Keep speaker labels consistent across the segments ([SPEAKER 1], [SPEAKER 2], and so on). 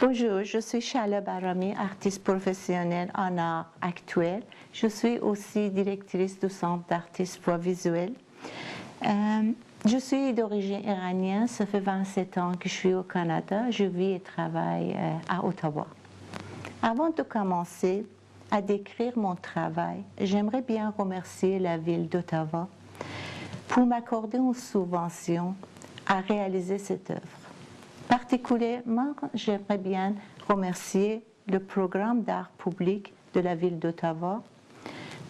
[SPEAKER 1] Bonjour, je suis Shala Barami, artiste professionnelle en art actuel. Je suis aussi directrice du Centre d'artistes voix visuelle. Je suis d'origine iranienne, ça fait 27 ans que je suis au Canada. Je vis et travaille à Ottawa. Avant de commencer à décrire mon travail, j'aimerais bien remercier la ville d'Ottawa pour m'accorder une subvention à réaliser cette œuvre. Particulièrement, j'aimerais bien remercier le programme d'art public de la ville d'Ottawa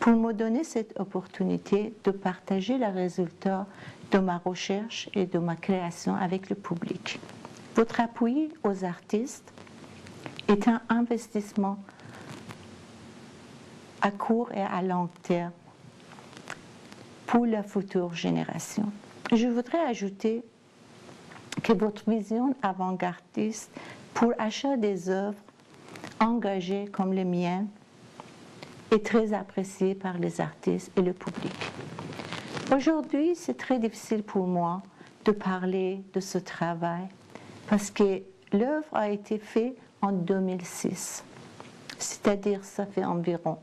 [SPEAKER 1] pour me donner cette opportunité de partager les résultats de ma recherche et de ma création avec le public. Votre appui aux artistes est un investissement à court et à long terme pour la future génération. Je voudrais ajouter que votre vision avant-gardiste pour achat des œuvres engagées comme les miennes est très appréciée par les artistes et le public. Aujourd'hui, c'est très difficile pour moi de parler de ce travail parce que l'œuvre a été faite en 2006, c'est-à-dire ça fait environ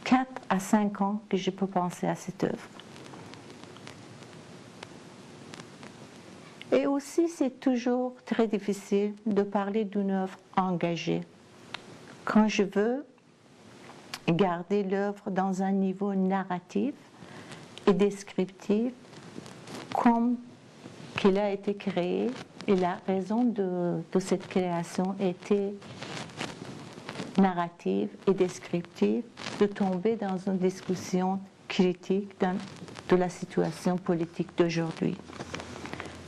[SPEAKER 1] 4 à 5 ans que je peux penser à cette œuvre. Et aussi, c'est toujours très difficile de parler d'une œuvre engagée. Quand je veux garder l'œuvre dans un niveau narratif et descriptif, comme qu'elle a été créée, et la raison de cette création était narrative et descriptive, de tomber dans une discussion critique de la situation politique d'aujourd'hui.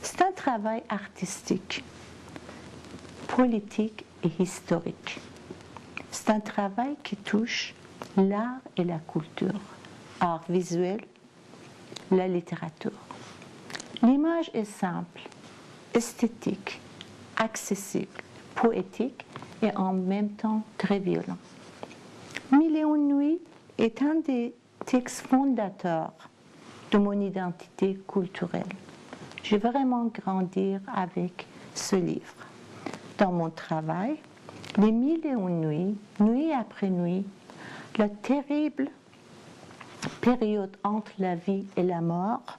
[SPEAKER 1] C'est un travail artistique, politique et historique. C'est un travail qui touche l'art et la culture, art visuel, la littérature. L'image est simple, esthétique, accessible, poétique et en même temps très violent. Mille et une nuits est un des textes fondateurs de mon identité culturelle. J'ai vraiment grandi avec ce livre. Dans mon travail, les mille et une nuits, nuit après nuit, la terrible période entre la vie et la mort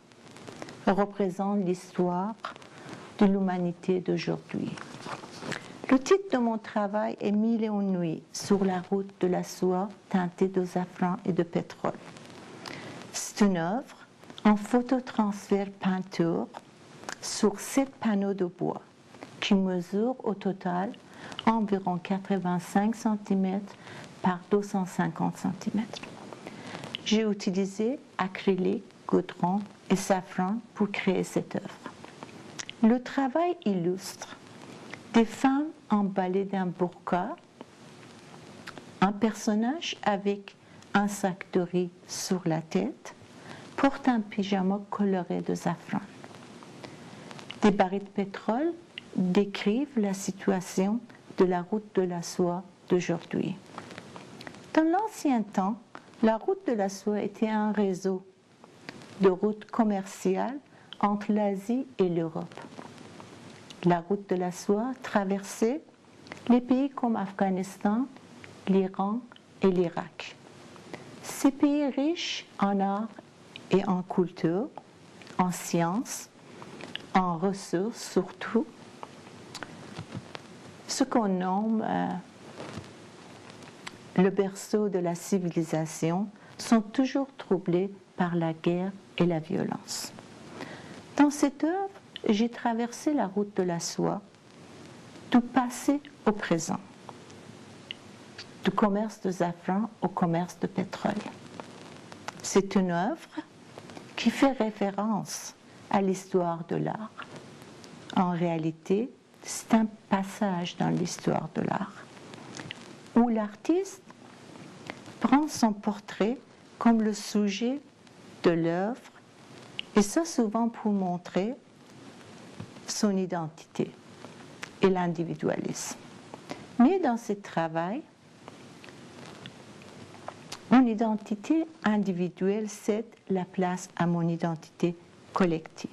[SPEAKER 1] représente l'histoire de l'humanité d'aujourd'hui. Le titre de mon travail est Mille et une nuits sur la route de la soie teintée de safran et de pétrole. C'est une œuvre en phototransfert peinture sur 7 panneaux de bois qui mesurent au total environ 85 cm par 250 cm. J'ai utilisé acrylique, goudron et safran pour créer cette œuvre. Le travail illustre des femmes emballées d'un burqa, un personnage avec un sac de riz sur la tête porte un pyjama coloré de safran. Des barils de pétrole décrivent la situation de la route de la soie d'aujourd'hui. Dans l'ancien temps, la route de la soie était un réseau de routes commerciales entre l'Asie et l'Europe. La route de la soie traversait les pays comme Afghanistan, l'Iran et l'Irak. Ces pays riches en art et en culture, en sciences, en ressources surtout, ce qu'on nomme le berceau de la civilisation, sont toujours troublés par la guerre et la violence. Dans cette œuvre, j'ai traversé la route de la soie, du passé au présent, du commerce de safran au commerce de pétrole. C'est une œuvre qui fait référence à l'histoire de l'art. En réalité, c'est un passage dans l'histoire de l'art, où l'artiste prend son portrait comme le sujet de l'œuvre, et ça souvent pour montrer son identité et l'individualisme. Mais dans ce travail, mon identité individuelle cède la place à mon identité collective.